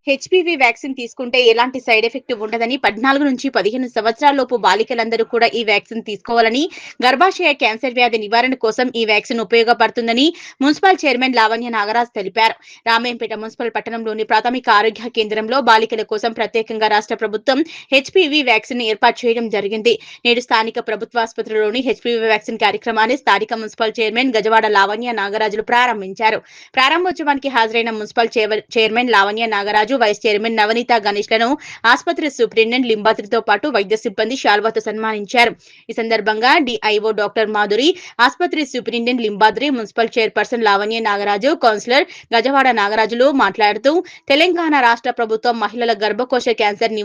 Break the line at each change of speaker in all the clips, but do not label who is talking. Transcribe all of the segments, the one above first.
HPV vaccine తీసుకుంటే ఎలాంటి side effect ఉండదని 14 నుంచి 15 సంవత్సరాలలోపు బాలికలందరూ కూడా ఈ వ్యాక్సిన్ తీసుకోవాలని, గర్భాశయ క్యాన్సర్ వ్యాధి నివారణ కోసం ఈ వ్యాక్సిన్ ఉపయోగపడుతుందని మున్సిపల్ చైర్మన్ లావణ్య నాగరాజ్ తెలిపారు. రామాయంపేట మున్సిపల్ పట్టణంలోని ప్రాథమిక ఆరోగ్య కేంద్రంలో బాలికల కోసం ప్రత్యేకంగా రాష్ట్ర ప్రభుత్వం హెచ్‌పివి వ్యాక్సిన్ ఏర్పాటు చేయడం జరిగింది. నేడు స్థానిక ప్రభుత్వాసుపత్రిలోని హెచ్‌పివి వ్యాక్సిన్ కార్యక్రమాన్ని స్థానిక మున్సిపల్ చైర్మన్ గజవాడ లావణ్య నాగరాజులు ప్రారంభించారు. ప్రారంభోత్సవానికి హాజరైన municipal chairman Lavanya Nagaraju, vice chairman Navaneetha గణేష్లను ఆసుపత్రి సూపరింటెండెంట్ లింబాద్రితో పాటు వైద్య సిబ్బంది శాల్వాతో సన్మానించారు. ఈ సందర్భంగా డిఐఓ డాక్టర్ మాధురి, ఆసుపత్రి superintendent Limbadri, municipal chairperson Lavanya Nagaraju, councillor Gajawada నాగరాజులు మాట్లాడుతూ తెలంగాణ రాష్ట్ర ప్రభుత్వం మహిళల గర్భకోశ క్యాన్సర్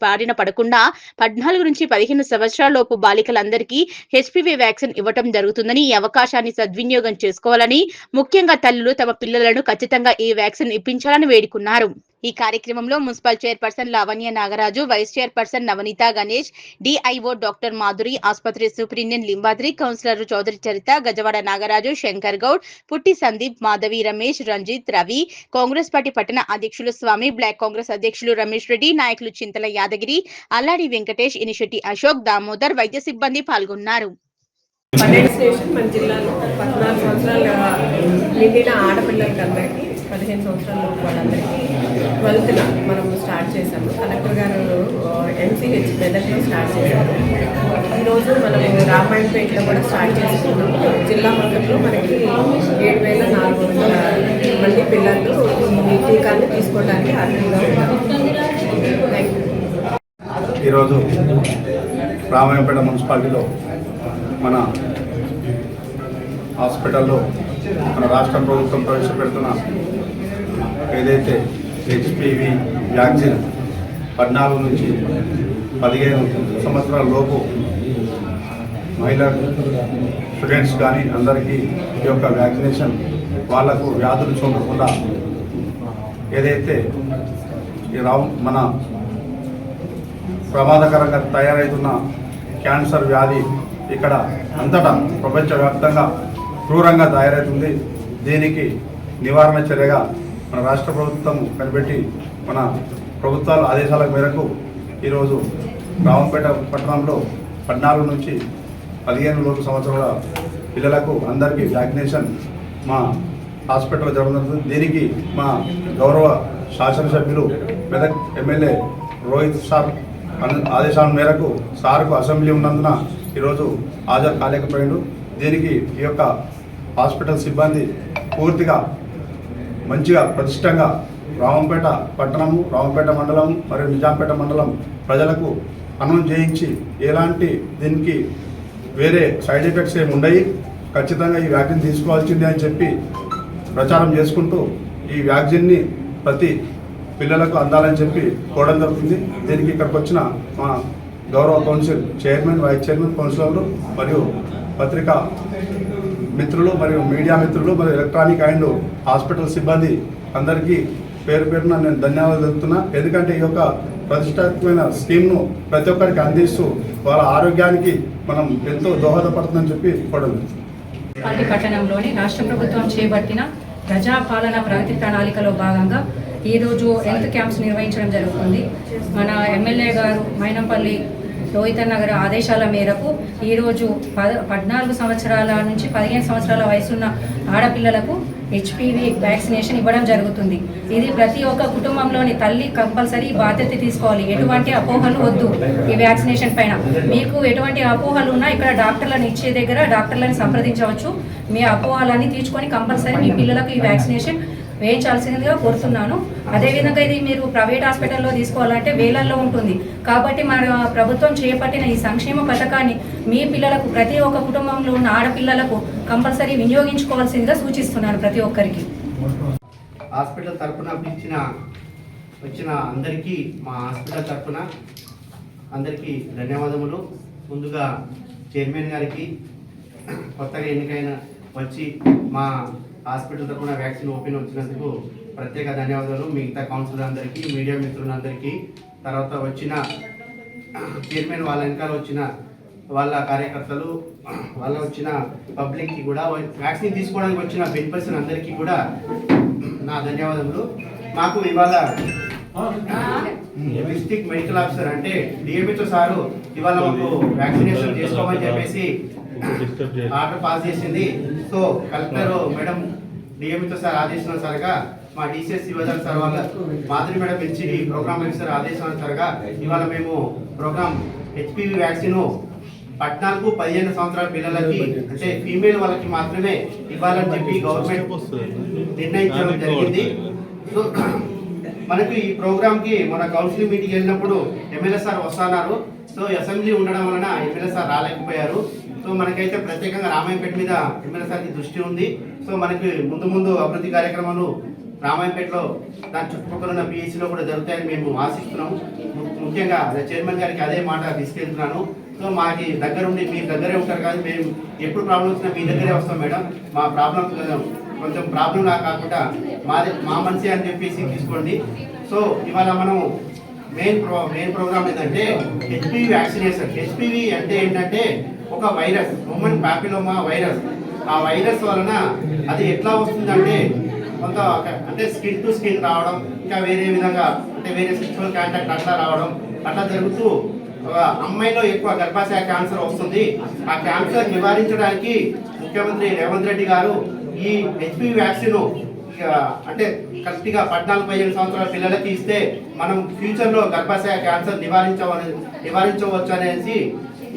బారిన పడకుండా 14 నుంచి 15 సంవత్సరాలలోపు బాలికలందరికీ హెచ్‌పివి వ్యాక్సిన్ ఇవ్వడం జరుగుతుందని, ఈ అవకాశాన్ని సద్వినియోగం చేసుకోవాలని, ముఖ్యంగా తల్లులు తమ పిల్లలను ఖచ్చితంగా ఈ వ్యాక్సిన్ ఇప్పించాలని వేడుకున్నారు. ఈ కార్యక్రమంలో municipal chairperson Lavanya Nagaraju, vice chairperson Navaneetha Ganesh, DIO doctor Madhuri, ఆసుపత్రి superintendent Limbadri, councillor Chowdary Charitha, Gajawada Nagaraju, Shankar Goud, Putti Sandeep, Madhavi, Ramesh, Ranjith, Ravi, Congress party పట్టణ అధ్యక్షులు స్వామి, బ్లాక్ కాంగ్రెస్ అధ్యక్షులు రమేష్ రెడ్డి, నాయకులు చింతల యాదగిరి, అల్లాడి వెంకటేష్, ఇనిశెట్టి అశోక్, దామోదర్, వైద్య సిబ్బంది పాల్గొన్నారు.
మన జిల్లాలో 14 సంవత్సరాల నిండిన ఆడపిల్లలకి అందరికీ 15 సంవత్సరాల వాళ్ళందరికీ 12న మనం స్టార్ట్ చేశాము. కలెక్టర్ గారు MCH మెదక్లో స్టార్ట్ చేశారు. ఈరోజు మనం రామాయంపేటలో కూడా స్టార్ట్ చేసుకున్నాము. జిల్లా మొత్తంలో మనకి 7,400 మంది పిల్లలు ఈ టీకాన్ని తీసుకోవడానికి అర్హంగా ఉన్నారు.
ఈరోజు రామాయంపేట మున్సిపాలిటీలో మన హాస్పిటల్లో మన రాష్ట్ర ప్రభుత్వం ప్రవేశపెడుతున్న ఏదైతే హెచ్‌పివి వ్యాక్సిన్ 14 నుంచి 15 సంవత్సరాల లోపు మహిళా స్టూడెంట్స్ కానీ అందరికీ ఈ యొక్క వ్యాక్సినేషన్ వాళ్లకు వ్యాధులు సోకకుండా ఏదైతే మన ప్రమాదకరంగా తయారవుతున్న క్యాన్సర్ వ్యాధి ఇక్కడ అంతటా ప్రపంచవ్యాప్తంగా క్రూరంగా తయారవుతుంది. దీనికి నివారణ చర్యగా మన రాష్ట్ర ప్రభుత్వం కనిపెట్టి మన ప్రభుత్వాల ఆదేశాల మేరకు ఈరోజు రామంపేట పట్టణంలో 14 నుంచి 15 లోపు సంవత్సరాల పిల్లలకు అందరికీ వ్యాక్సినేషన్ మా హాస్పిటల్లో జరుగుతుంది. దీనికి మా గౌరవ శాసనసభ్యులు మెదక్ ఎమ్మెల్యే రోహిత్ సార్ ఆదేశాల మేరకు సార్కు అసెంబ్లీ ఉన్నందున ఈరోజు హాజరు కాలేకపోయాడు. దీనికి ఈ యొక్క హాస్పిటల్ సిబ్బంది పూర్తిగా మంచిగా ప్రతిష్టంగా రామంపేట పట్టణము, రామంపేట మండలం మరియు నిజాంపేట మండలం ప్రజలకు అనౌన్స్ చేయించి ఎలాంటి దీనికి వేరే సైడ్ ఎఫెక్ట్స్ ఏమి ఉండయి, ఖచ్చితంగా ఈ వ్యాక్సిన్ తీసుకోవాల్సిందే అని చెప్పి ప్రచారం చేసుకుంటూ ఈ వ్యాక్సిన్ని ప్రతి పిల్లలకు అందాలని చెప్పి కోవడం జరుగుతుంది. దీనికి ఇక్కడికి వచ్చిన మా గౌరవ కౌన్సిల్ చైర్మన్, వైస్ చైర్మన్, కౌన్సిలర్లు మరియు పత్రికా మిత్రులు మరియు మీడియా మిత్రులు మరియు ఎలక్ట్రానిక్ అండ్ హాస్పిటల్ సిబ్బంది అందరికీ పేరు పేరున నేను ధన్యవాదాలు తెలుపుతున్నా. ఎందుకంటే ఈ యొక్క ప్రతిష్టాత్మకమైన స్కీమ్ను ప్రతి ఒక్కరికి అందిస్తూ వాళ్ళ ఆరోగ్యానికి మనం ఎంతో దోహదపడుతుందని చెప్పి కోరడం.
పట్టణంలోని రాష్ట్ర ప్రభుత్వం చేపట్టిన ప్రజాపాలన ప్రగతి ప్రణాళికలో భాగంగా ఈరోజు హెల్త్ క్యాంప్స్ నిర్వహించడం జరుగుతుంది. మన ఎమ్మెల్యే గారు మైనంపల్లి రోహితన్న గారి ఆదేశాల మేరకు ఈరోజు 14 సంవత్సరాల నుంచి 15 సంవత్సరాల వయసున్న ఆడపిల్లలకు హెచ్‌పివి వ్యాక్సినేషన్ ఇవ్వడం జరుగుతుంది. ఇది ప్రతి ఒక్క కుటుంబంలోని తల్లి కంపల్సరీ బాధ్యత తీసుకోవాలి. ఎటువంటి అపోహలు వద్దు. ఈ వ్యాక్సినేషన్ పైన మీకు ఎటువంటి అపోహలు ఉన్నా ఇక్కడ డాక్టర్లను ఇచ్చే దగ్గర డాక్టర్లను సంప్రదించవచ్చు. మీ అపోహలన్నీ తీర్చుకొని కంపల్సరీ మీ పిల్లలకు ఈ వ్యాక్సినేషన్ వేయించాల్సిందిగా కోరుతున్నాను. అదేవిధంగా ఇది మీరు ప్రైవేట్ హాస్పిటల్లో తీసుకోవాలంటే వేలల్లో ఉంటుంది. కాబట్టి మన ప్రభుత్వం చేపట్టిన ఈ సంక్షేమ పథకాన్ని మీ పిల్లలకు, ప్రతి ఒక్క కుటుంబంలో ఉన్న ఆడపిల్లలకు కంపల్సరీ వినియోగించుకోవాల్సిందిగా సూచిస్తున్నాను ప్రతి ఒక్కరికి.
హాస్పిటల్ తరఫున వచ్చిన అందరికీ మా హాస్పిటల్ తరఫున అందరికీ ధన్యవాదములు. ముందుగా చైర్మన్ గారికి కొత్తగా ఎన్నికైన వచ్చి మా హాస్పిటల్ తరఫున వ్యాక్సిన్ ఓపెన్ వచ్చినందుకు ప్రత్యేక ధన్యవాదాలు. మిగతా కౌన్సిలర్ అందరికీ, మీడియా మిత్రులందరికీ, తర్వాత వచ్చిన చైర్మన్ వాళ్ళ వెనకాల వచ్చిన వాళ్ళ కార్యకర్తలు, వాళ్ళ వచ్చిన పబ్లిక్కి కూడా, వ్యాక్సిన్ తీసుకోవడానికి వచ్చిన బెనిఫిట్స్ అందరికీ కూడా నా ధన్యవాదములు. మాకు ఇవాళ డిస్ట్రిక్ట్ మెడికల్ ఆఫీసర్ అంటే డిఎంహెచ్ఓ సారు ఇవాళ మాకు వ్యాక్సినేషన్ చేసుకోమని చెప్పేసి ఆర్డర్ పాస్ చేసింది. So collector madam DMHO sir ఆదేశానుసారంగా మా డిసిఎస్ యువజన సార్ వాళ్ళ Madhuri madam HD programme officer ఆదేశానుసారంగా ఇవాళ మేము ప్రోగ్రామ్ హెచ్పివి వ్యాక్సిన్ 14-15 సంవత్సరాల పిల్లలకి అంటే ఫీమేల్ వాళ్ళకి మాత్రమే ఇవ్వాలని చెప్పి గవర్నమెంట్ నిర్ణయించడం జరిగింది. సో మనకి ఈ ప్రోగ్రామ్కి మన కౌన్సిలింగ్ మీటింగ్ వెళ్ళినప్పుడు ఎమ్మెల్యే సార్ వస్తున్నారు. సో అసెంబ్లీ ఉండడం వలన ఎమ్మెల్యే సార్ రాలేకపోయారు. సో మనకైతే ప్రత్యేకంగా రామాయంపేట మీద ఎమ్మెల్యే సార్కి దృష్టి ఉంది. సో మనకి ముందు అభివృద్ధి కార్యక్రమాలు రామాయంపేటలో దాని చుట్టుపక్కల ఉన్న పిహెచ్లో కూడా జరుగుతాయని మేము ఆశిస్తున్నాము. ముఖ్యంగా చైర్మన్ గారికి అదే మాట తీసుకెళ్తున్నాను. సో మాకు దగ్గరుండి మీ దగ్గరే ఉంటారు కానీ మేము ఎప్పుడు ప్రాబ్లం వచ్చినా మీ దగ్గరే వస్తాం మేడం. మా ప్రాబ్లం కొంచెం ప్రాబ్లం లా కాకుండా మా మనిషి అని చెప్పేసి తీసుకోండి. సో ఇవాళ మనం మెయిన్ ప్రోగ్రామ్ ఏంటంటే హెచ్పివి వ్యాక్సినేషన్. హెచ్పివి అంటే ఏంటంటే ఒక వైరస్, హ్యూమన్ ప్యాపిలోమా వైరస్. ఆ వైరస్ వలన అది ఎట్లా వస్తుందంటే కొంత అంటే స్కిన్ టు స్కిన్ రావడం, ఇంకా వేరే విధంగా అంటే వేరే సెక్చువల్ కాంటాక్ట్ అట్లా రావడం అట్లా జరుగుతూ అమ్మాయిలో ఎక్కువ గర్భాశయ క్యాన్సర్ వస్తుంది. ఆ క్యాన్సర్ నివారించడానికి ముఖ్యమంత్రి రేవంత్ రెడ్డి గారు ఈ హెచ్పివి వ్యాక్సిన్ అంటే కరెక్ట్గా 14-15 సంవత్సరాల పిల్లలకి ఇస్తే మనం ఫ్యూచర్లో గర్భాశయ క్యాన్సర్ నివారించవచ్చు అనేసి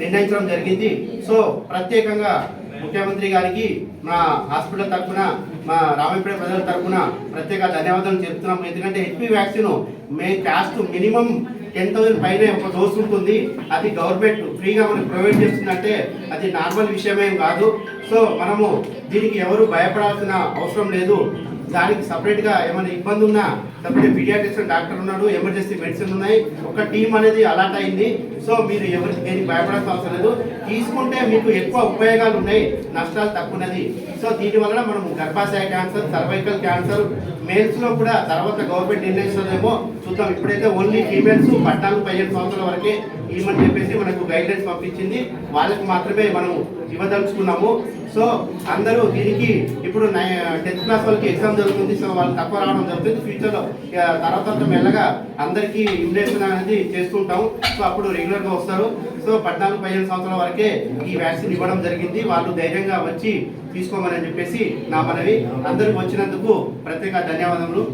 నిర్ణయించడం జరిగింది. సో ప్రత్యేకంగా ముఖ్యమంత్రి గారికి మా హాస్పిటల్ తరఫున మా రామాయపేట ప్రజల తరఫున ప్రత్యేక ధన్యవాదాలు చెప్తున్నాము. ఎందుకంటే హెచ్పివి వ్యాక్సిన్ కాస్ట్ మినిమం 10,000 పైన ఒక డోస్ ఉంటుంది. అది గవర్నమెంట్ ఫ్రీగా మనకు ప్రొవైడ్ చేస్తుందంటే అది నార్మల్ విషయమేం కాదు. సో మనము దీనికి ఎవరు భయపడాల్సిన అవసరం లేదు. దానికి సపరేట్గా ఏమైనా ఇబ్బంది ఉన్నా సపరేట్ పీడియాట్రిషియన్ డాక్టర్ ఉన్నాడు, ఎమర్జెన్సీ మెడిసిన్ ఉన్నాయి, ఒక టీం అనేది అలాట్ అయింది. సో మీరు ఎవరికి దేనికి భయపడాల్సిన అవసరం లేదు. తీసుకుంటే మీకు ఎక్కువ ఉపయోగాలు ఉన్నాయి, నష్టాలు తక్కువన్నది. సో దీనివల్ల మనం గర్భాశయ క్యాన్సర్, సర్వైకల్ క్యాన్సర్ మేల్స్లో కూడా తర్వాత గవర్నమెంట్ నిర్ణయిస్తుందేమో చూద్దాం. ఇప్పుడైతే ఓన్లీ ఫీమేల్స్ 14-15 సంవత్సరాల వరకే ఇవ్వమని చెప్పేసి మనకు గైడ్లైన్స్ పంపించింది. వాళ్ళకి మాత్రమే మనం ఇవ్వదలుచుకున్నాము. సో అందరూ దీనికి ఇప్పుడు 10th క్లాస్ వాళ్ళకి ఎగ్జామ్ జరుగుతుంది. సో వాళ్ళు తక్కువ రావడం జరుగుతుంది. ఫ్యూచర్లో తర్వాత మెల్లగా అందరికీ ఇమ్యునేషన్ అనేది చేస్తుంటాము. సో అప్పుడు రెగ్యులర్గా వస్తారు. సో 14-15 సంవత్సరాల వరకే ఈ వ్యాక్సిన్ ఇవ్వడం జరిగింది. వాళ్ళు ధైర్యంగా వచ్చి తీసుకోమని చెప్పేసి నా మనవి. అందరికి వచ్చినందుకు ప్రత్యేక ధన్యవాదములు.